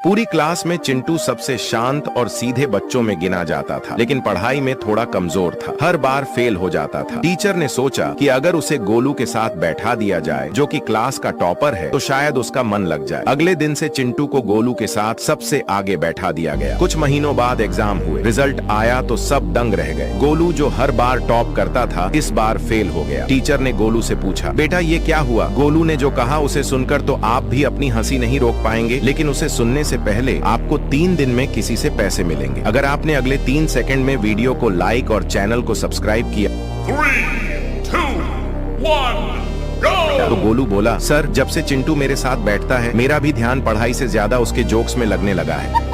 पूरी क्लास में चिंटू सबसे शांत और सीधे बच्चों में गिना जाता था, लेकिन पढ़ाई में थोड़ा कमजोर था। हर बार फेल हो जाता था। टीचर ने सोचा कि अगर उसे गोलू के साथ बैठा दिया जाए, जो कि क्लास का टॉपर है, तो शायद उसका मन लग जाए। अगले दिन से चिंटू को गोलू के साथ सबसे आगे बैठा दिया गया। कुछ महीनों बाद एग्जाम हुए। रिजल्ट आया तो सब दंग रह गए। गोलू जो हर बार टॉप करता था, इस बार फेल हो गया। टीचर ने गोलू से पूछा, बेटा ये क्या हुआ? गोलू ने जो कहा उसे सुनकर तो आप भी अपनी हंसी नहीं रोक पाएंगे, लेकिन उसे सुनने से पहले आपको 3 दिन में किसी से पैसे मिलेंगे। अगर आपने अगले 3 सेकंड में वीडियो को लाइक और चैनल को सब्सक्राइब किया। 3, 2, 1, go! तो गोलू बोला, सर जब से चिंटू मेरे साथ बैठता है, मेरा भी ध्यान पढ़ाई से ज्यादा उसके जोक्स में लगने लगा है।